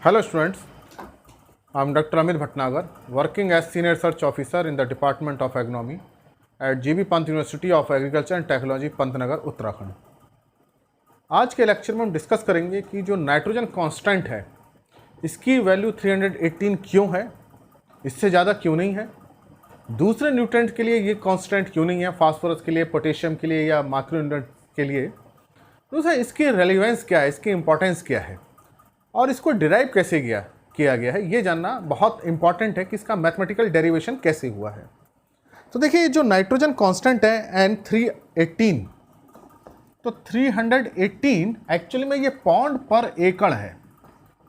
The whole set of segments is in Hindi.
Hello students, I am Dr. Amit Bhatnagar, working as Senior Research Officer in the Department of Agronomy at GB Pant University of Agriculture and Technology, Pantnagar, Uttarakhand. आज के लेक्चर में हम डिस्कस करेंगे कि जो नाइट्रोजन कांस्टेंट है इसकी वैल्यू 318 क्यों है, इससे ज़्यादा क्यों नहीं है, दूसरे न्यूट्रेंट के लिए ये कांस्टेंट क्यों नहीं है, फास्फोरस के लिए, पोटेशियम के लिए या माइक्रोन्यूट्रेंट के लिए, दूसरा इसकी रेलिवेंस क्या है, इसकी इंपॉर्टेंस क्या है और इसको डिराइव कैसे किया गया है, ये जानना बहुत इंपॉर्टेंट है कि इसका मैथमेटिकल डेरिवेशन कैसे हुआ है। तो देखिए जो नाइट्रोजन कांस्टेंट है N318, तो 318 एक्चुअली में ये पौंड पर एकड़ है,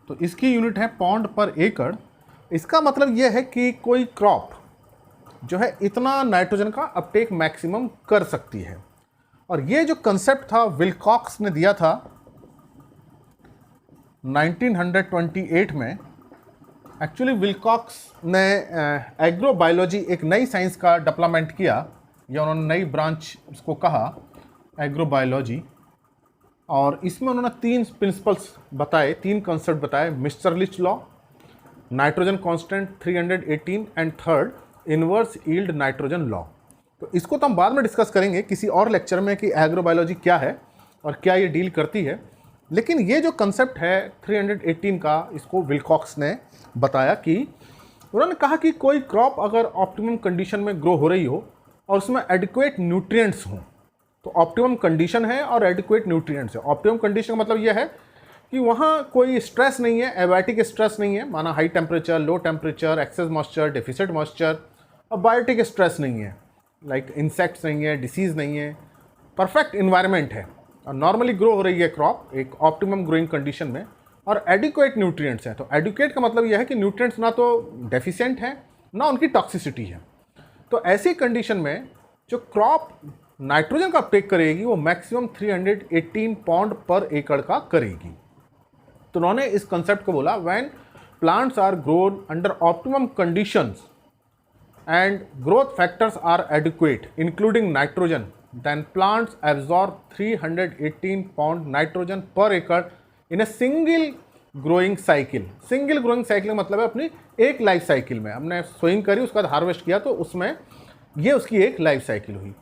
तो इसकी यूनिट है पौंड पर एकड़। इसका मतलब ये है कि कोई क्रॉप जो है इतना नाइट्रोजन का अपटेक मैक्सिमम कर सकती है। और ये जो कंसेप्ट था विल्कॉक्स ने दिया था 1928 में। एक्चुअली विल्कॉक्स ने एग्रोबायोलॉजी एक नई साइंस का डेवलपमेंट किया, या उन्होंने नई ब्रांच इसको कहा एग्रोबायोलॉजी, और इसमें उन्होंने 3 प्रिंसिपल्स बताए, 3 कंसेप्ट बताए, Mitscherlich law, nitrogen constant 318 and third inverse yield nitrogen law. तो इसको तो हम बाद में डिस्कस करेंगे किसी और लेक्चर में कि एग्रोबायोलॉजी क्या है और क्या ये डील करती है। लेकिन ये जो कंसेप्ट है 318 का, इसको विल्कॉक्स ने बताया कि उन्होंने कहा कि कोई क्रॉप अगर ऑप्टिमम कंडीशन में ग्रो हो रही हो और उसमें एडिक्वेट न्यूट्रिएंट्स हों, तो ऑप्टिमम कंडीशन है और एडिक्वेट न्यूट्रिएंट्स है। ऑप्टिमम कंडीशन का मतलब यह है कि वहाँ कोई स्ट्रेस नहीं है, एबायोटिक स्ट्रेस नहीं है, माना high temperature, low temperature, excess moisture, deficit moisture, और बायोटिक स्ट्रेस नहीं है, लाइक इंसेक्ट्स नहीं है, डिसीज़ नहीं है, परफेक्ट इन्वायरमेंट है और नॉर्मली ग्रो हो रही है क्रॉप एक ऑप्टिमम ग्रोइंग कंडीशन में, और एडिक्वेट न्यूट्रिएंट्स हैं। तो एडिक्वेट का मतलब यह है कि न्यूट्रिएंट्स ना तो डेफिशिएंट हैं ना उनकी टॉक्सिसिटी है। तो ऐसी कंडीशन में जो क्रॉप नाइट्रोजन का अपटेक करेगी वो मैक्सिमम 318 पाउंड पर एकड़ का करेगी। तो उन्होंने इस कंसेप्ट को बोला when plants are grown under optimum conditions and growth factors are adequate including nitrogen, then plants absorb 318 pound nitrogen per acre in a single growing cycle। Single growing cycle मतलब है अपनी एक लाइफ साइकिल में हमने सोइंग करी, उसके बाद हार्वेस्ट किया, तो उसमें ये उसकी एक लाइफ साइकिल हुई।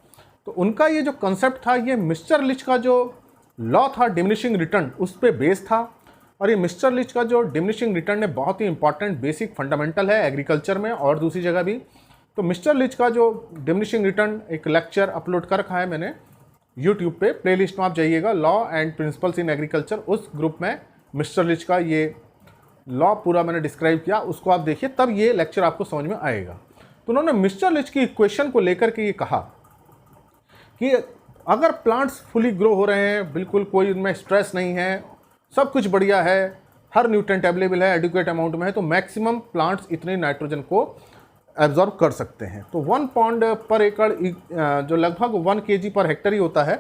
तो उनका ये जो कंसेप्ट था, ये मिस्टर लिच का जो लॉ था डिमिनिशिंग रिटर्न, उस पर बेस था। और ये मिस्टर लिच का जो डिमिनिशिंग रिटर्न है बहुत ही इंपॉर्टेंट बेसिक फंडामेंटल है एग्रीकल्चर में और दूसरी जगह भी। तो मिस्टर लिच का जो डिमिनिशिंग रिटर्न एक लेक्चर अपलोड कर रखा है मैंने यूट्यूब पे, प्लेलिस्ट में आप जाइएगा, law and principles in agriculture, उस ग्रुप में मिस्टर लिच का ये लॉ पूरा मैंने डिस्क्राइब किया, उसको आप देखिए, तब ये लेक्चर आपको समझ में आएगा। तो उन्होंने मिस्टर लिच की इक्वेशन को लेकर के ये कहा कि अगर प्लांट्स फुली ग्रो हो रहे हैं, बिल्कुल कोई उनमें स्ट्रेस नहीं है, सब कुछ बढ़िया है, हर न्यूट्रेंट अवेलेबल है, एडिक्वेट अमाउंट में है, तो मैक्सिमम प्लांट्स इतने नाइट्रोजन को एब्जॉर्ब कर सकते हैं। तो 1 पाउंड पर एकड़ जो लगभग 1 kg पर हेक्टर ही होता है,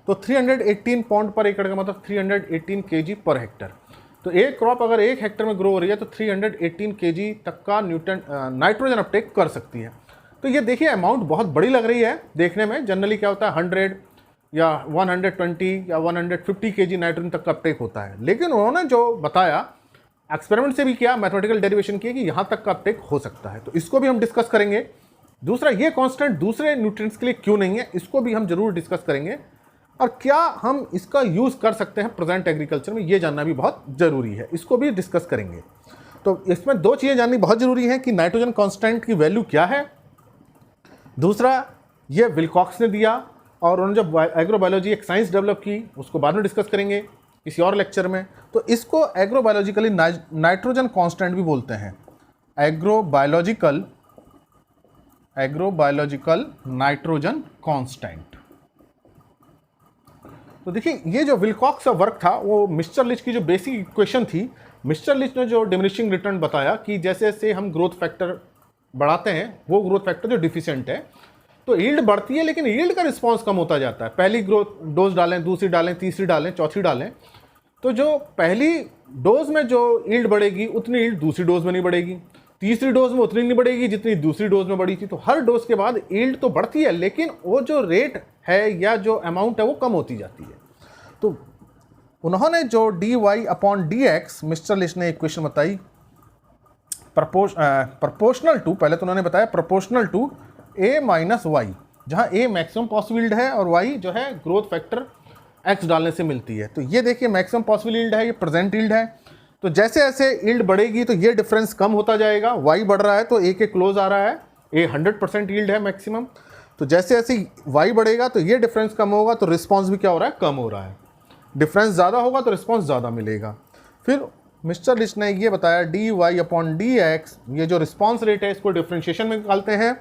तो 318 पाउंड पर एकड़ का मतलब 318 kg पर हेक्टर। तो एक क्रॉप अगर 1 हेक्टर में ग्रो हो रही है तो 318 kg तक का नाइट्रोजन अपटेक कर सकती है। तो ये देखिए अमाउंट बहुत बड़ी लग रही है देखने में। जनरली क्या होता है 100 या 120 या 150 kg नाइट्रोजन तक का अपटेक होता है, लेकिन उन्होंने जो बताया एक्सपेरिमेंट से भी किया, मैथमेटिकल डेरिवेशन किया कि यहाँ तक का अपटेक हो सकता है। तो इसको भी हम डिस्कस करेंगे। दूसरा, ये कांस्टेंट दूसरे न्यूट्रिएंट्स के लिए क्यों नहीं है, इसको भी हम जरूर डिस्कस करेंगे। और क्या हम इसका यूज़ कर सकते हैं प्रेजेंट एग्रीकल्चर में, ये जानना भी बहुत ज़रूरी है, इसको भी डिस्कस करेंगे। तो इसमें 2 चीज़ें जाननी बहुत ज़रूरी है कि नाइट्रोजन कांस्टेंट की वैल्यू क्या है, दूसरा ये विल्कॉक्स ने दिया, और उन्होंने जब एग्रोबायोलॉजी एक साइंस डेवलप की, उसको बाद में डिस्कस करेंगे किसी और लेक्चर में। तो इसको एग्रोबायोलॉजिकली नाइट्रोजन कांस्टेंट भी बोलते हैं, एग्रोबायोलॉजिकल नाइट्रोजन कांस्टेंट। तो देखिए ये जो विल्कॉक्स का वर्क था वो मिस्टर लिच की जो बेसिक इक्वेशन थी, मिस्टर लिच ने जो डिमिनिशिंग रिटर्न बताया कि जैसे जैसे हम ग्रोथ फैक्टर बढ़ाते हैं, वो ग्रोथ फैक्टर जो डिफिशिएंट है, तो यील्ड बढ़ती है लेकिन यील्ड का रिस्पांस कम होता जाता है। पहली ग्रोथ डोज डालें, दूसरी डालें, तीसरी डालें, चौथी डालें, तो जो पहली डोज में जो यील्ड बढ़ेगी उतनी यील्ड दूसरी डोज में नहीं बढ़ेगी, तीसरी डोज में उतनी नहीं बढ़ेगी जितनी दूसरी डोज में बढ़ी थी। तो हर डोज के बाद यील्ड तो बढ़ती है लेकिन वो जो रेट है या जो अमाउंट है वो कम होती जाती है। तो उन्होंने जो dy/dx मिस्टर लिच ने इक्वेशन बताई प्रोपोर्शनल टू, पहले तो उन्होंने बताया proportional to a minus y, जहाँ a मैक्सिमम पॉसिबल यील्ड है और y जो है ग्रोथ फैक्टर x डालने से मिलती है। तो ये देखिए मैक्सिमम पॉसिबल यील्ड है, ये प्रेजेंट यील्ड है। तो जैसे जैसे यील्ड बढ़ेगी तो ये डिफरेंस कम होता जाएगा, y बढ़ रहा है तो a के क्लोज आ रहा है, a 100% यील्ड है मैक्सिमम। तो जैसे जैसे y बढ़ेगा तो ये डिफरेंस कम होगा, तो रिस्पॉन्स भी क्या हो रहा है, कम हो रहा है। डिफरेंस ज़्यादा होगा तो रिस्पॉन्स ज़्यादा मिलेगा। फिर मिस्टर लिच ने ये बताया dy/dx, ये जो रिस्पॉन्स रेट है इसको डिफ्रेंशिएशन में निकालते हैं,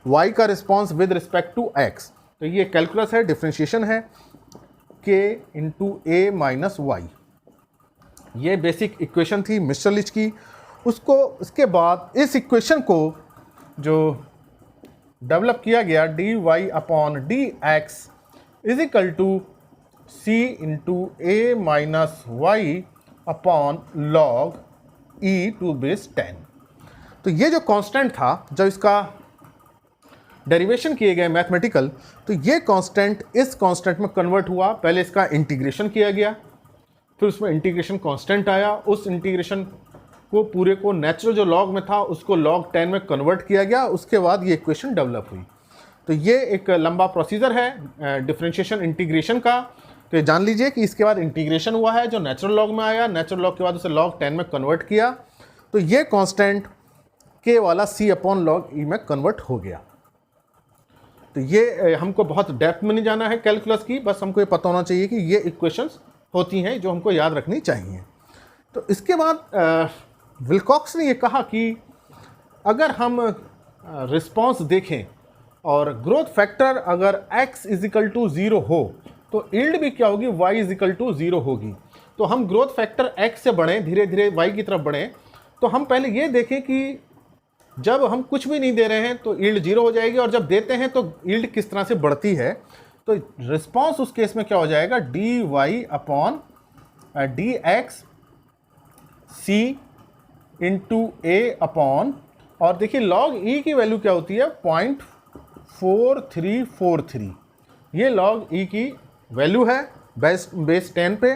y का response with respect to x। तो ये कैलकुलस है, डिफ्रेंशिएशन है, k into a minus y. ये बेसिक इक्वेशन थी मिस्टर लिच की। इसके बाद इस इक्वेशन को जो डेवलप किया गया dy/dx is equal to c into a minus y upon log e⁻10। तो ये जो कांस्टेंट था, जब इसका डेरिवेशन किए गए मैथमेटिकल, तो ये कांस्टेंट इस कांस्टेंट में कन्वर्ट हुआ। पहले इसका इंटीग्रेशन किया गया, फिर उसमें इंटीग्रेशन कांस्टेंट आया, उस इंटीग्रेशन को पूरे को नेचुरल जो लॉग में था उसको log 10 में कन्वर्ट किया गया। उसके बाद ये इक्वेशन डेवलप हुई। तो ये एक लंबा प्रोसीजर है डिफरेंशिएशन इंटीग्रेशन का। तो ये जान लीजिए कि इसके बाद इंटीग्रेशन हुआ है जो नेचुरल लॉग में आया, नेचुरल लॉग के बाद उसे log 10 में कन्वर्ट किया, तो ये कांस्टेंट k वाला c/log e में कन्वर्ट हो गया। तो ये हमको बहुत डेप्थ में नहीं जाना है कैलकुलस की, बस हमको ये पता होना चाहिए कि ये इक्वेशंस होती हैं जो हमको याद रखनी चाहिए। तो इसके बाद विल्कॉक्स ने ये कहा कि अगर हम रिस्पॉन्स देखें और ग्रोथ फैक्टर अगर x इजिकल टू 0 हो तो यील्ड भी क्या होगी, y इजिकल टू 0 होगी। तो हम ग्रोथ फैक्टर x से बढ़ें, धीरे धीरे y की तरफ बढ़ें, तो हम पहले ये देखें कि जब हम कुछ भी नहीं दे रहे हैं तो यील्ड 0 हो जाएगी, और जब देते हैं तो यील्ड किस तरह से बढ़ती है। तो रिस्पॉन्स उस केस में क्या हो जाएगा, dy/dx c into a upon, और देखिए log e की वैल्यू क्या होती है, 0.4343। ये log e की वैल्यू है बेस 10 पे।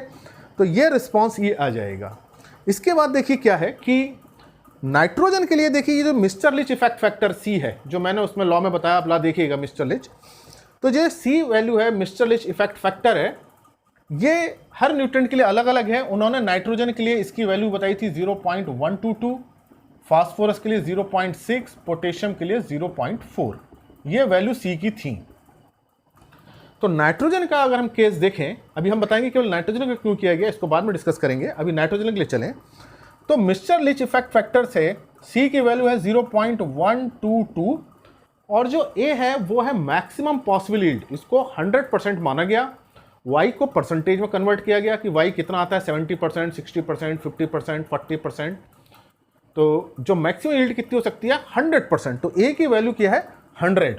तो ये रिस्पॉन्स ये आ जाएगा। इसके बाद देखिए क्या है कि नाइट्रोजन के लिए देखिए ये जो मिस्टर लिच इफेक्ट फैक्टर c है, जो मैंने उसमें लॉ में बताया, आप ला देखिएगा मिस्टर लिच। तो जो c वैल्यू है मिस्टर लिच इफेक्ट फैक्टर है, ये हर न्यूट्रेंट के लिए अलग अलग है। उन्होंने नाइट्रोजन के लिए इसकी वैल्यू बताई थी 0.122, फास्फोरस के लिए 0.6, पोटेशियम के लिए 0.4। ये वैल्यू c की थी। तो नाइट्रोजन का अगर हम केस देखें, अभी हम बताएंगे केवल नाइट्रोजन का क्यों किया गया, इसको बाद में डिस्कस करेंगे, अभी नाइट्रोजन के लिए चलें। तो मिस्टर लिच इफेक्ट फैक्टर से c की वैल्यू है 0.122, और जो a है वो है मैक्सिमम पॉसिबल यील्ड, इसको 100% माना गया। y को परसेंटेज में कन्वर्ट किया गया कि y कितना आता है, 70%, 60%, 50%, 40%। तो जो मैक्सिमम यील्ड कितनी हो सकती है, 100%। तो a की वैल्यू क्या है, 100,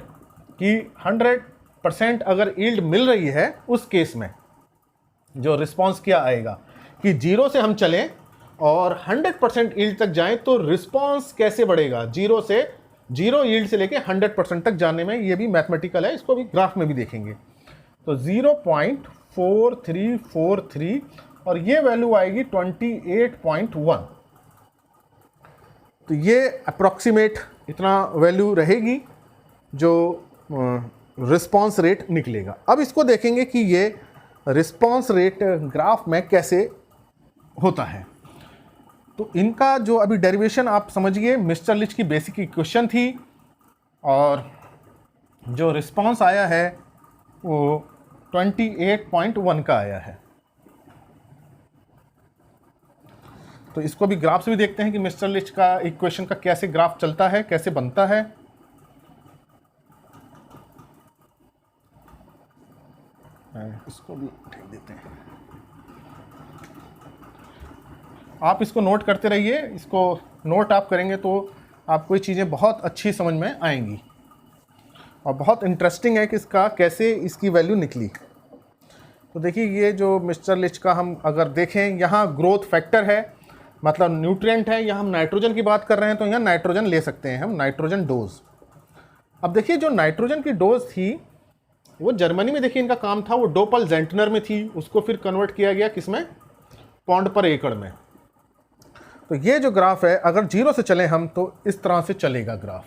कि 100% अगर यील्ड मिल रही है उस केस में जो रिस्पॉन्स क्या आएगा कि 0 से हम चलें और 100% यील्ड तक जाएं तो रिस्पॉन्स कैसे बढ़ेगा, 0 यील्ड से लेके 100% तक जाने में। ये भी मैथमेटिकल है, इसको भी ग्राफ में भी देखेंगे। तो 0.4343 और ये वैल्यू आएगी 28.1। तो ये अप्रॉक्सीमेट इतना वैल्यू रहेगी जो रिस्पॉन्स रेट निकलेगा। अब इसको देखेंगे कि ये रिस्पॉन्स रेट ग्राफ में कैसे होता है। तो इनका जो अभी डेरिवेशन आप समझिए, मिस्टर लिच की बेसिक इक्वेशन थी, और जो रिस्पॉन्स आया है वो 28.1 का आया है। तो इसको भी ग्राफ से भी देखते हैं कि मिस्टर लिच का इक्वेशन का कैसे ग्राफ चलता है, कैसे बनता है। इसको भी ठीक देते हैं। आप इसको नोट करते रहिए, इसको नोट आप करेंगे तो आपको ये चीज़ें बहुत अच्छी समझ में आएंगी, और बहुत इंटरेस्टिंग है कि इसका कैसे इसकी वैल्यू निकली। तो देखिए ये जो मिस्टर लिच का हम अगर देखें, यहाँ ग्रोथ फैक्टर है, मतलब न्यूट्रिएंट है, यहाँ हम नाइट्रोजन की बात कर रहे हैं तो यहाँ नाइट्रोजन ले सकते हैं हम, नाइट्रोजन डोज। अब देखिए जो नाइट्रोजन की डोज थी वो जर्मनी में देखिए इनका काम था, वो डोपल जेंटनर में थी, उसको फिर कन्वर्ट किया गया किसमें, पौंड पर एकड़ में। तो ये जो ग्राफ है, अगर 0 से चलें हम तो इस तरह से चलेगा ग्राफ,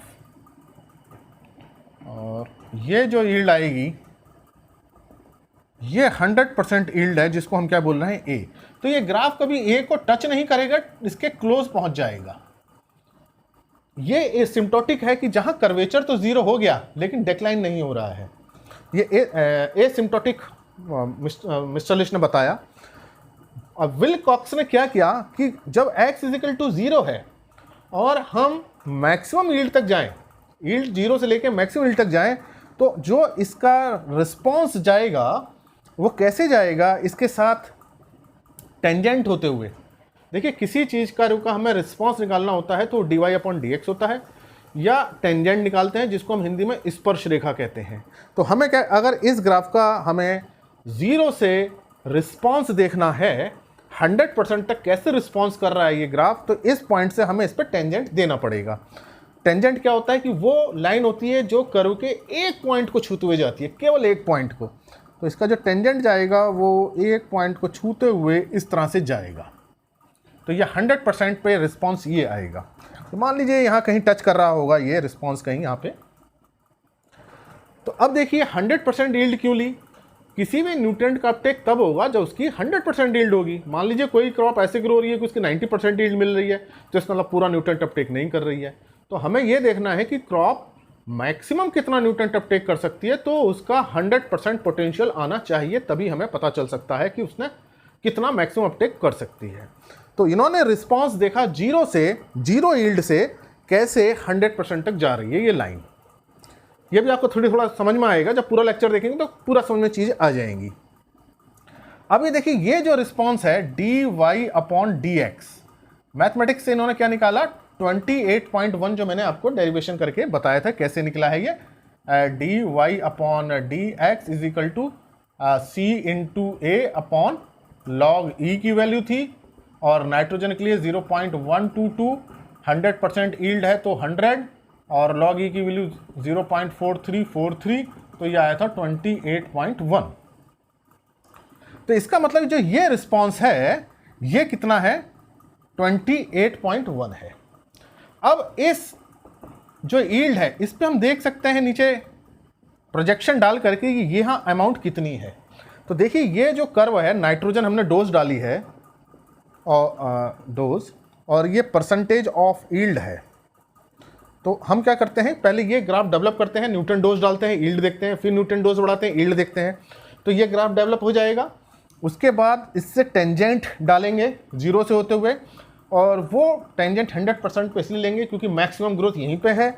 और ये जो यील्ड आएगी ये 100% यील्ड है, जिसको हम क्या बोल रहे हैं, ए। तो ये ग्राफ कभी ए को टच नहीं करेगा, इसके क्लोज पहुंच जाएगा। ये एसिम्प्टोटिक है कि जहां कर्वेचर तो 0 हो गया लेकिन डिक्लाइन नहीं हो रहा है। ये एसिम्प्टोटिक मिस्टर लिश ने बताया। अब विलकॉक्स ने क्या किया कि जब x = 0 है और हम मैक्सिमम यील्ड तक जाएं, यील्ड 0 से लेके मैक्सिमम यील्ड तक जाएं, तो जो इसका रिस्पॉन्स जाएगा वो कैसे जाएगा, इसके साथ टेंजेंट होते हुए। देखिए, किसी चीज़ का हमें रिस्पॉन्स निकालना होता है तो dy/dx होता है, या टेंजेंट निकालते हैं जिसको हम हिंदी में स्पर्श रेखा कहते हैं। तो हमें क्या, अगर इस ग्राफ का हमें 0 से रिस्पॉन्स देखना है, 100% तक कैसे रिस्पॉन्स कर रहा है ये ग्राफ, तो इस पॉइंट से हमें इस पर टेंजेंट देना पड़ेगा। टेंजेंट क्या होता है कि वो लाइन होती है जो कर्व के एक पॉइंट को छूते हुए जाती है, केवल एक पॉइंट को। तो इसका जो टेंजेंट जाएगा वो एक पॉइंट को छूते हुए इस तरह से जाएगा। तो ये 100% पे रिस्पॉन्स ये आएगा। तो मान लीजिए यहाँ कहीं टच कर रहा होगा ये रिस्पॉन्स कहीं यहाँ पे। तो अब देखिए 100% यील्ड क्यों ली? किसी भी न्यूट्रिएंट का अपटेक तब होगा जब उसकी 100% यील्ड होगी। मान लीजिए कोई क्रॉप ऐसे ग्रो हो रही है कि उसकी 90% यील्ड मिल रही है, तो इसका मतलब पूरा न्यूट्रिएंट अपटेक नहीं कर रही है। तो हमें ये देखना है कि क्रॉप मैक्सिमम कितना न्यूट्रिएंट अपटेक कर सकती है, तो उसका 100% पोटेंशियल आना चाहिए, तभी हमें पता चल सकता है कि उसने कितना मैक्सिमम अपटेक कर सकती है। तो इन्होंने रिस्पॉन्स देखा 0 यील्ड से कैसे 100% तक जा रही है ये लाइन। ये भी आपको थोड़ा समझ में आएगा, जब पूरा लेक्चर देखेंगे तो पूरा समझ में चीज़ आ जाएंगी। अब ये देखिए, ये जो रिस्पॉन्स है dy/dx, मैथमेटिक्स से इन्होंने क्या निकाला, 28.1, जो मैंने आपको डेरिवेशन करके बताया था कैसे निकला है ये। dy/dx = c/a log e की वैल्यू थी, और नाइट्रोजन के लिए 0.122, 100% यील्ड है तो 100, और log e की वैल्यू 0.4343, तो ये आया था 28.1। तो इसका मतलब जो ये रिस्पॉन्स है ये कितना है, 28.1 है। अब इस जो यील्ड है इस पे हम देख सकते हैं नीचे प्रोजेक्शन डाल करके कि यहाँ अमाउंट कितनी है। तो देखिए, ये जो कर्व है, नाइट्रोजन हमने डोज डाली है और ये परसेंटेज ऑफ यील्ड है। तो हम क्या करते हैं, पहले ये ग्राफ डेवलप करते हैं, न्यूटन डोज डालते हैं, यील्ड देखते हैं, फिर न्यूटन डोज बढ़ाते हैं, यील्ड देखते हैं। तो ये ग्राफ डेवलप हो जाएगा। उसके बाद इससे टेंजेंट डालेंगे 0 से होते हुए, और वो टेंजेंट 100% पे इसलिए लेंगे क्योंकि मैक्सिमम ग्रोथ यहीं पे है।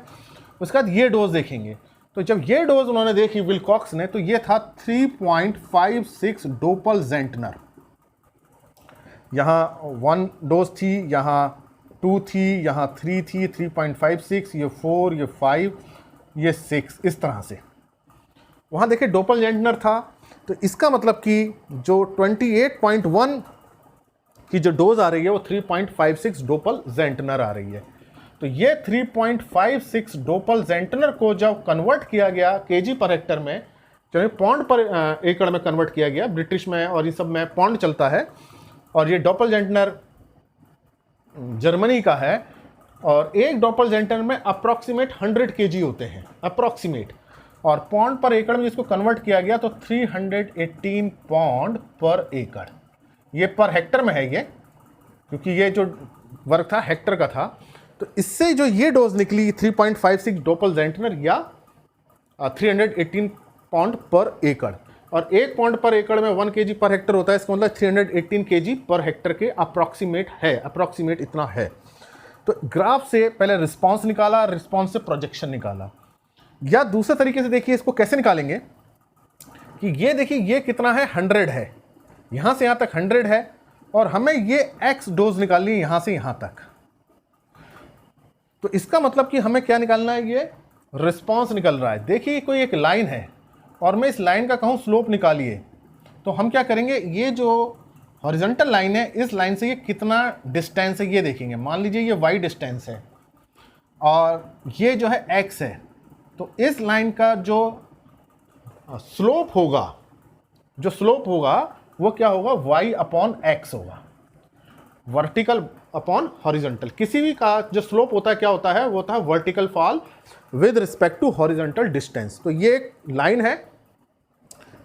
उसके बाद ये डोज देखेंगे। तो जब ये डोज उन्होंने देखी विलकॉक्स ने, तो ये था 3.56 डोपल जेंटनर। यहाँ 1 डोज थी, यहाँ 2 थी, यहाँ 3 थी, 3.56, ये 4, ये 5, ये 6, इस तरह से। वहाँ देखिए डोपल जेंटनर था। तो इसका मतलब कि जो 28.1 की जो डोज आ रही है वो 3.56 डोपल जेंटनर आ रही है। तो ये 3.56 डोपल जेंटनर को जब कन्वर्ट किया गया केजी पर हेक्टर में, चलिए पौंड पर एकड़ में कन्वर्ट किया गया, ब्रिटिश में और ये सब में पौंड चलता है, और ये डोपल जेंटनर जर्मनी का है, और एक डोपल जेंटनर में अप्रॉक्सीमेट 100 kg होते हैं, अप्रॉक्सीमेट। और पौंड पर एकड़ में जिसको कन्वर्ट किया गया तो 318 पौंड पर एकड़। ये पर हेक्टर में है ये, क्योंकि ये जो वर्क था हेक्टर का था। तो इससे जो ये डोज निकली 3.56 डोपल जेंटनर या 318 पाउंड पर एकड़, और 1 पाउंड पर एकड़ में 1 kg पर हेक्टर होता है, इसका मतलब 318 kg पर हेक्टर के अप्रॉक्सीमेट है, अप्रॉक्सीमेट इतना है। तो ग्राफ से पहले रिस्पॉन्स निकाला, रिस्पॉन्स से प्रोजेक्शन निकाला। या दूसरे तरीके से देखिए इसको कैसे निकालेंगे कि ये देखिए ये कितना है, 100 है, यहाँ से यहाँ तक 100 है, और हमें ये x डोज निकालनी है यहाँ से यहाँ तक। तो इसका मतलब कि हमें क्या निकालना है, ये रिस्पॉन्स निकल रहा है। देखिए कोई एक लाइन है और मैं इस लाइन का कहूँ स्लोप निकालिए, तो हम क्या करेंगे, ये जो हॉरिजॉन्टल लाइन है इस लाइन से ये कितना डिस्टेंस है ये देखेंगे। मान लीजिए ये y डिस्टेंस है और ये जो है x है, तो इस लाइन का जो स्लोप होगा, वो क्या होगा, y/x होगा। Vertical upon horizontal. किसी भी का जो स्लोप होता है क्या होता है, वो होता है vertical fall with respect to horizontal distance. तो ये एक लाइन है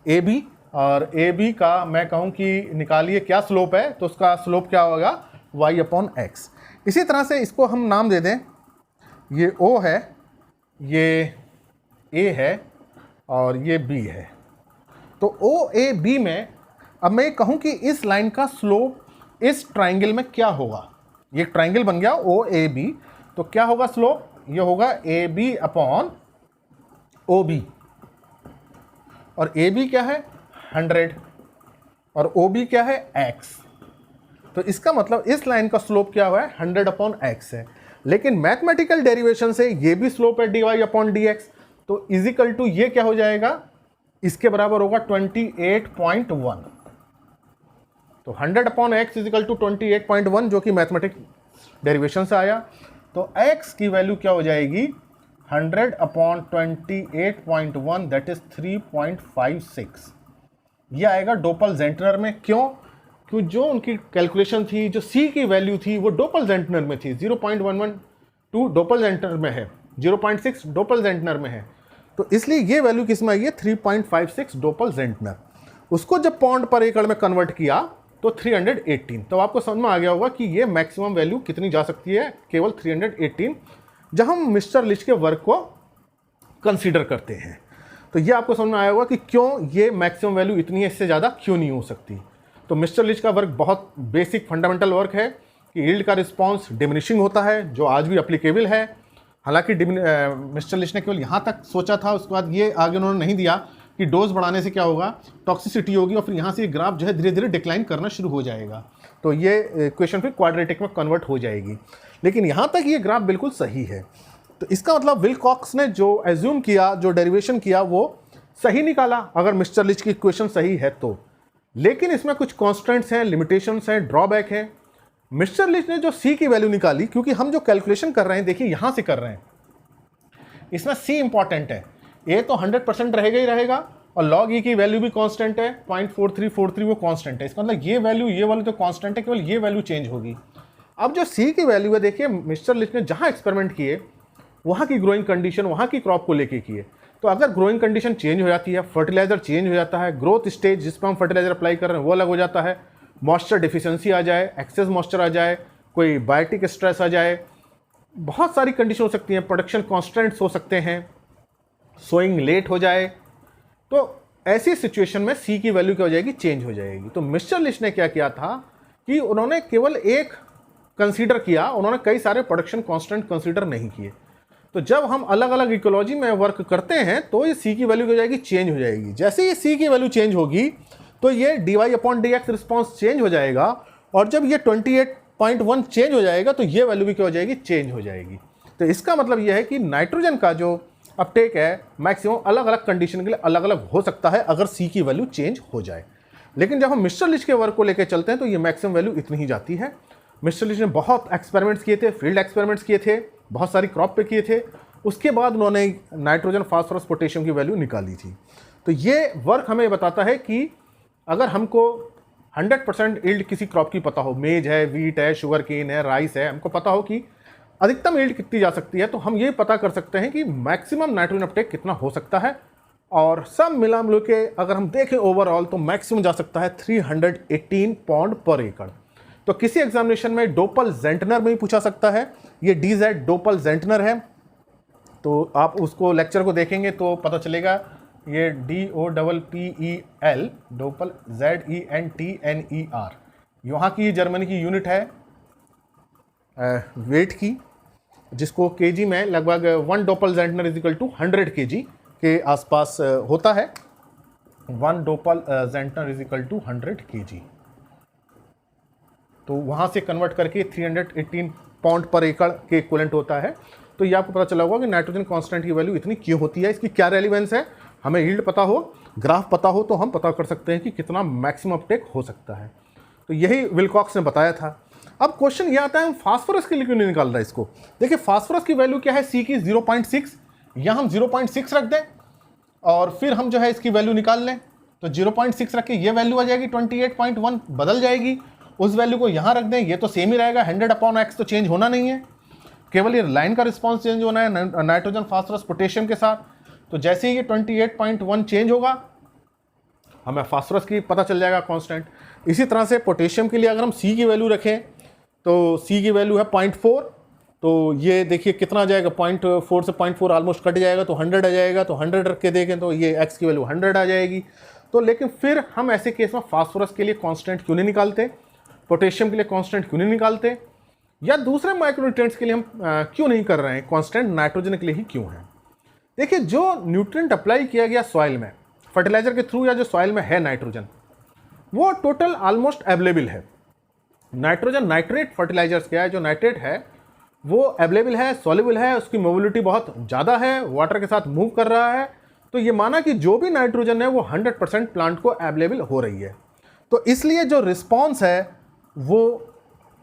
ए बी, और ए बी का मैं कहूँ कि निकालिए क्या स्लोप है, तो उसका स्लोप क्या होगा, y अपॉन एक्स। इसी तरह से इसको हम नाम दे दें, ये O है, ये A है और ये B है। तो O A B में अब मैं कहूँ कि इस लाइन का स्लोप इस ट्राइंगल में क्या होगा, ये ट्राइंगल बन गया O A B, तो क्या होगा स्लोप, ये होगा A B upon O B, और ए बी क्या है 100 और ओ बी क्या है x। तो इसका मतलब इस लाइन का स्लोप क्या हुआ है 100 अपॉन एक्स है। लेकिन मैथमेटिकल डेरिवेशन से ये भी स्लोप है dy अपॉन डी एक्स, तो इजिकल टू ये क्या हो जाएगा, इसके बराबर होगा 28.1। तो 100 अपॉन एक्स इजिकल टू 28.1 जो कि मैथमेटिक डेरिवेशन से आया। तो x की वैल्यू क्या हो जाएगी 100 अपॉन 28.1 दैट इज 3.56। ये आएगा डोपलजेंटनर में। क्यों जो उनकी कैलकुलेशन थी, जो c की वैल्यू थी वो डोपलजेंटनर में थी, 0.112 डोपलजेंटनर में है, 0.6 डोपलजेंटनर में है, तो इसलिए ये वैल्यू किस में आई है 3.56 डोपलजेंटनर। उसको जब पॉन्ड पर एकड़ में कन्वर्ट किया तो 318। तो आपको समझ में आ गया होगा कि ये मैक्सिमम वैल्यू कितनी जा सकती है, केवल 318, जब हम मिस्टर लिच के वर्क को कंसीडर करते हैं। तो ये आपको समझ में आया होगा कि क्यों ये मैक्सिमम वैल्यू इतनी है, इससे ज़्यादा क्यों नहीं हो सकती। तो मिस्टर लिच का वर्क बहुत बेसिक फंडामेंटल वर्क है कि यील्ड का रिस्पॉन्स डिमिनिशिंग होता है, जो आज भी अप्लीकेबल है। हालांकि मिस्टर लिच ने केवल यहाँ तक सोचा था, उसके बाद ये आगे उन्होंने नहीं दिया कि डोज बढ़ाने से क्या होगा, टॉक्सिसिटी होगी और फिर यहाँ से ये ग्राफ जो है धीरे धीरे डिक्लाइन करना शुरू हो जाएगा, तो ये इक्वेशन फिर क्वाड्रेटिक में कन्वर्ट हो जाएगी। लेकिन यहाँ तक ये ग्राफ बिल्कुल सही है। तो इसका मतलब विलकॉक्स ने जो एज्यूम किया, जो डेरिवेशन किया, वो सही निकाला अगर मिस्टर लिच की इक्वेशन सही है तो। लेकिन इसमें कुछ कॉन्स्टेंट्स हैं, लिमिटेशंस हैं, ड्रॉबैक है। मिस्टर लिच ने जो सी की वैल्यू निकाली, क्योंकि हम जो कैलकुलेशन कर रहे हैं देखिए यहाँ से कर रहे हैं, इसमें सी इंपॉर्टेंट है, ए तो 100% रहेगा ही रहेगा, और लॉग ई की वैल्यू भी कांस्टेंट है 0.4343 वो कांस्टेंट है। इसका मतलब ये वाली तो कांस्टेंट है, केवल ये वैल्यू चेंज होगी। अब जो सी की वैल्यू है देखिए, मिस्टर लिच ने जहाँ एक्सपेरिमेंट किए वहाँ की ग्रोइंग कंडीशन, वहाँ की क्रॉप को लेके किए। तो अगर ग्रोइंग कंडीशन चेंज हो जाती है, फर्टिलाइजर चेंज हो जाता है, ग्रोथ स्टेज जिस पर हम फर्टिलाइजर अप्लाई कर रहे हैं वो अलग हो जाता है, मॉइस्चर डिफिशियंसी आ जाए, एक्सेस मॉइस्चर आ जाए, कोई बायोटिक स्ट्रेस आ जाए, बहुत सारी कंडीशन हो सकती हैं, प्रोडक्शन कॉन्स्टेंट्स हो सकते हैं, सोइंग लेट हो जाए, तो ऐसी सिचुएशन में सी की वैल्यू क्या हो जाएगी, चेंज हो जाएगी। तो मिस्टर लिच ने क्या किया था कि उन्होंने केवल एक कंसीडर किया, उन्होंने कई सारे प्रोडक्शन कांस्टेंट कंसीडर नहीं किए। तो जब हम अलग अलग इकोलॉजी में वर्क करते हैं तो ये सी की वैल्यू हो जाएगी, चेंज हो जाएगी। जैसे ये सी की वैल्यू चेंज होगी तो ये dy upon D x response change हो जाएगा, और जब ये 28.1 चेंज हो जाएगा तो ये वैल्यू भी क्या हो जाएगी, चेंज हो जाएगी। तो इसका मतलब यह है कि नाइट्रोजन का जो अपटेक है मैक्सिमम अलग अलग कंडीशन के लिए अलग अलग हो सकता है अगर सी की वैल्यू चेंज हो जाए। लेकिन जब हम मिस्टर लिच के वर्क को लेकर चलते हैं तो ये मैक्सिमम वैल्यू इतनी ही जाती है। मिस्टर लिच ने बहुत एक्सपेरिमेंट्स किए थे, फील्ड एक्सपेरिमेंट्स किए थे, बहुत सारी क्रॉप पे किए थे, उसके बाद उन्होंने नाइट्रोजन, फास्फोरस, पोटेशियम की वैल्यू निकाली थी। तो ये वर्क हमें बताता है कि अगर हमको 100% यील्ड किसी क्रॉप की पता हो, मेज है, वीट है, शुगर केन है, राइस है, हमको पता हो कि अधिकतम यील्ड कितनी जा सकती है, तो हम ये पता कर सकते हैं कि मैक्सिमम नाइट्रोजन अपटेक कितना हो सकता है। और सब मिला मिला के अगर हम देखें ओवरऑल तो मैक्सिमम जा सकता है 318 पाउंड पर एकड़। तो किसी एग्जामिनेशन में डोपलजेंटनर में ही पूछा सकता है, ये DZ डोपलजेंटनर है, तो आप उसको लेक्चर को देखेंगे तो पता चलेगा, ये DOPPEL डोपलZENTNER, यहाँ की जर्मनी की यूनिट है वेट की, जिसको केजी में लगभग 1 डोपलजेंटनर इज इक्वल टू 100 kg के आसपास होता है। 1 डोपलजेंटनर इज इक्वल टू 100 kg, तो वहाँ से कन्वर्ट करके 318 पाउंड पर एकड़ के इक्विवेलेंट होता है। तो ये आपको पता चला होगा कि नाइट्रोजन कांस्टेंट की वैल्यू इतनी क्यों होती है, इसकी क्या रेलिवेंस है। हमें यील्ड पता हो, ग्राफ पता हो, तो हम पता कर सकते हैं कि कितना मैक्सिमम अपटेक हो सकता है। तो यही विलकॉक्स ने बताया था। अब क्वेश्चन ये आता है, हम फास्फोरस के लिए क्यों नहीं निकाल रहे इसको। देखिए फास्फोरस की वैल्यू क्या है, सी की 0.6, यहाँ हम 0.6 रख दें और फिर हम जो है इसकी वैल्यू निकाल लें, तो 0.6 रख के ये वैल्यू आ जाएगी 28.1 बदल जाएगी, उस वैल्यू को यहाँ रख दें, ये तो सेम ही रहेगा, 100/x तो चेंज होना नहीं है, केवल ये लाइन का रिस्पॉन्स चेंज होना है नाइट्रोजन, फास्फोरस, पोटेशियम के साथ। तो जैसे ही ये 28.1 चेंज होगा, हमें फास्फोरस की पता चल जाएगा कांस्टेंट। इसी तरह से पोटेशियम के लिए अगर हम C की वैल्यू रखें तो C की वैल्यू है 0.4, तो ये देखिए कितना आ जाएगा, 0.4 से 0.4 ऑलमोस्ट कट जाएगा तो 100 आ जाएगा। तो 100 रख के देखें तो ये X की वैल्यू 100 आ जाएगी। तो लेकिन फिर हम ऐसे केस में फास्फोरस के लिए कांस्टेंट क्यों नहीं निकालते, पोटेशियम के लिए कांस्टेंट क्यों नहीं निकालते, या दूसरे माइक्रोन्यूट्रिएंट्स के लिए हम क्यों नहीं कर रहे हैं कांस्टेंट, नाइट्रोजन के लिए ही क्यों है। देखिए, जो न्यूट्रिएंट अप्लाई किया गया सॉइल में फर्टिलाइजर के थ्रू या जो सॉइल में है नाइट्रोजन, वो टोटल ऑलमोस्ट अवेलेबल है। नाइट्रोजन नाइट्रेट फर्टिलाइजर्स क्या है, जो नाइट्रेट है वो अवेलेबल है, सॉल्युबल है, उसकी मोबिलिटी बहुत ज़्यादा है, वाटर के साथ मूव कर रहा है। तो ये माना कि जो भी नाइट्रोजन है वो 100% प्लांट को अवेलेबल हो रही है। तो इसलिए जो रिस्पॉन्स है वो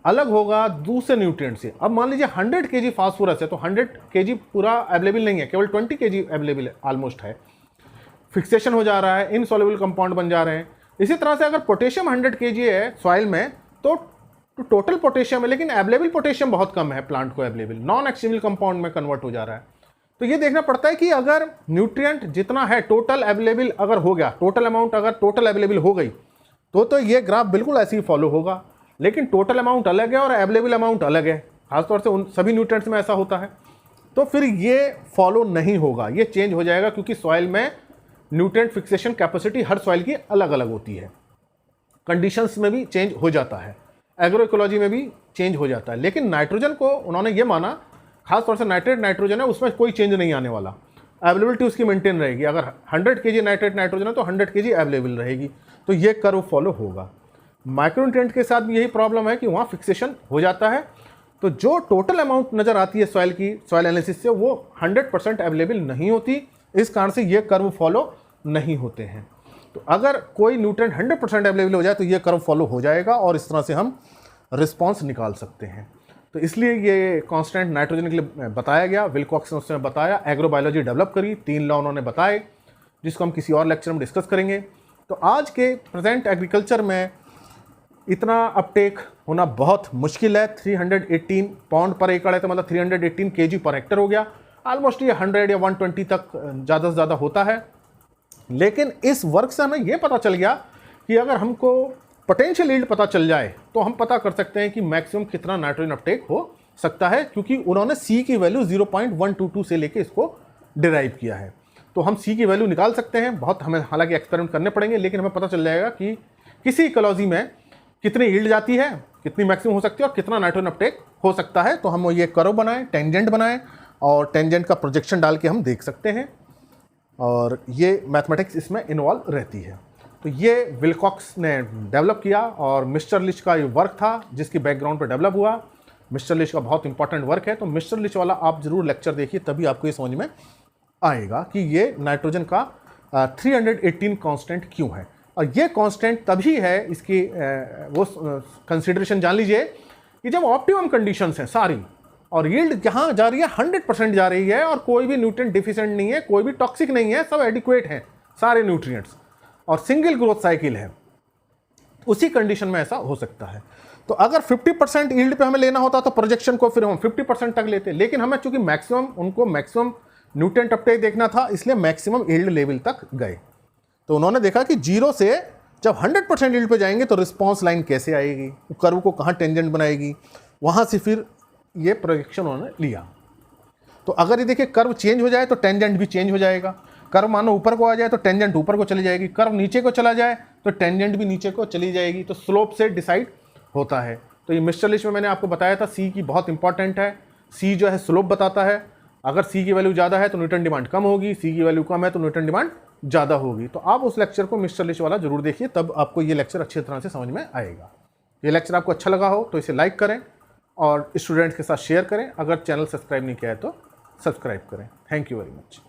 अलग होगा दूसरे न्यूट्रिएंट से। अब मान लीजिए 100 kg फास्फोरस है तो 100 kg पूरा अवेलेबल नहीं है, केवल 20 kg अवेलेबल ऑलमोस्ट है, फिक्सेशन हो जा रहा है, इनसॉल्युबल कंपाउंड बन जा रहे हैं। इसी तरह से अगर पोटेशियम 100 kg है सॉइल में तो टोटल पोटेशियम है, लेकिन अवेलेबल पोटेशियम बहुत कम है प्लांट को अवेलेबल, नॉन एक्सचेंजेबल कंपाउंड में कन्वर्ट हो जा रहा है। तो ये देखना पड़ता है कि अगर न्यूट्रिएंट जितना है टोटल अवेलेबल अगर हो गया, टोटल अमाउंट अगर टोटल अवेलेबल हो गई तो ये ग्राफ बिल्कुल ऐसे ही फॉलो होगा। लेकिन टोटल अमाउंट अलग है और अवेलेबल अमाउंट अलग है, खासतौर से उन सभी न्यूट्रिएंट्स में ऐसा होता है, तो फिर ये फॉलो नहीं होगा, ये चेंज हो जाएगा, क्योंकि सॉइल में न्यूट्रिएंट फिक्सेशन कैपेसिटी हर सॉइल की अलग अलग होती है, कंडीशंस में भी चेंज हो जाता है, एग्रो इकोलॉजी में भी चेंज हो जाता है। लेकिन नाइट्रोजन को उन्होंने ये माना, खासतौर से नाइट्रेट नाइट्रोजन है उसमें कोई चेंज नहीं आने वाला, अवेलेबिलिटी उसकी मेंटेन रहेगी। अगर 100 kg नाइट्रेट नाइट्रोजन है तो 100 kg अवेलेबल रहेगी, तो ये कर्व फॉलो होगा। माइक्रोन्यूट्रिएंट के साथ भी यही प्रॉब्लम है कि वहाँ फिक्सेशन हो जाता है, तो जो टोटल अमाउंट नज़र आती है सॉइल की, सॉइल एनालिसिस से, वो 100% अवेलेबल नहीं होती, इस कारण से ये कर्व फॉलो नहीं होते हैं। तो अगर कोई न्यूट्रिएंट 100% अवेलेबल हो जाए तो ये कर्व फॉलो हो जाएगा और इस तरह से हम रिस्पॉन्स निकाल सकते हैं। तो इसलिए ये कांस्टेंट नाइट्रोजन के लिए बताया गया, विल्कॉक्स ने उसमें बताया, एग्रोबायोलॉजी डेवलप करी, 3 लॉ उन्होंने बताए, जिसको हम किसी और लेक्चर में डिस्कस करेंगे। तो आज के प्रेजेंट एग्रीकल्चर में इतना अपटेक होना बहुत मुश्किल है। 318 पाउंड पर एकड़ है तो मतलब 318 kg पर हेक्टर हो गया, ऑलमोस्ट ये 100 या 120 तक ज़्यादा से ज़्यादा होता है। लेकिन इस वर्क से हमें ये पता चल गया कि अगर हमको पोटेंशियल यील्ड पता चल जाए तो हम पता कर सकते हैं कि मैक्सिमम कितना नाइट्रोजन अपटेक हो सकता है, क्योंकि उन्होंने C की वैल्यू 0.122 से लेके इसको डिराइव किया है। तो हम C की वैल्यू निकाल सकते हैं, बहुत हमें हालांकि एक्सपेरिमेंट करने पड़ेंगे, लेकिन हमें पता चल जाएगा कि किसी इकोलॉजी में कितनी यील्ड जाती है, कितनी मैक्सिमम हो सकती है और कितना नाइट्रोजन अपटेक हो सकता है। तो हम ये कर्व बनाएं, टेंजेंट बनाएं और टेंजेंट का प्रोजेक्शन डाल के हम देख सकते हैं, और ये मैथमेटिक्स इसमें इन्वॉल्व रहती है। तो ये विल्कॉक्स ने डेवलप किया और मिस्टर लिच का ये वर्क था जिसकी बैकग्राउंड पर डेवलप हुआ। मिस्टर लिच का बहुत इंपॉर्टेंट वर्क है, तो मिस्टर लिच वाला आप जरूर लेक्चर देखिए, तभी आपको ये समझ में आएगा कि ये नाइट्रोजन का 318 कांस्टेंट क्यों है। और ये कांस्टेंट तभी है, इसकी वो कंसिडरेशन जान लीजिए कि जब ऑप्टिमम कंडीशंस हैं सारी और यील्ड जहाँ जा रही है 100% जा रही है और कोई भी न्यूट्रिएंट डिफिशिएंट नहीं है, कोई भी टॉक्सिक नहीं है, सब एडिक्वेट हैं सारे न्यूट्रिएंट्स और सिंगल ग्रोथ साइकिल है, उसी कंडीशन में ऐसा हो सकता है। तो अगर 50% यील्ड पे हमें लेना होता तो प्रोजेक्शन को फिर हम 50% तक लेते, लेकिन हमें चूंकि मैक्सिमम उनको मैक्सिमम न्यूट्रिएंट अपटेक देखना था, इसलिए मैक्सिमम यील्ड लेवल तक गए। तो उन्होंने देखा कि 0 से जब 100% यील्ड पे जाएंगे तो रिस्पॉन्स लाइन कैसे आएगी, कर्व को कहाँ टेंजेंट बनाएगी, वहाँ से फिर ये प्रोजेक्शन उन्होंने लिया। तो अगर ये देखिए कर्व चेंज हो जाए तो टेंजेंट भी चेंज हो जाएगा, कर्व मानो ऊपर को आ जाए तो टेंजेंट ऊपर को चली जाएगी, कर्व नीचे को चला जाए तो टेंजेंट भी नीचे को चली जाएगी। तो स्लोप से डिसाइड होता है। तो ये मिस्टर लिच में मैंने आपको बताया था C की बहुत इंपॉर्टेंट है, C जो है स्लोप बताता है, अगर C की वैल्यू ज़्यादा है तो न्यूटन डिमांड कम होगी, C की वैल्यू कम है तो न्यूटन डिमांड ज़्यादा होगी। तो आप उस लेक्चर को मिस्टर लिच वाला जरूर देखिए, तब आपको ये लेक्चर अच्छी तरह से समझ में आएगा। ये लेक्चर आपको अच्छा लगा हो तो इसे लाइक करें और स्टूडेंट्स के साथ शेयर करें, अगर चैनल सब्सक्राइब नहीं किया है तो सब्सक्राइब करें। Thank you very much.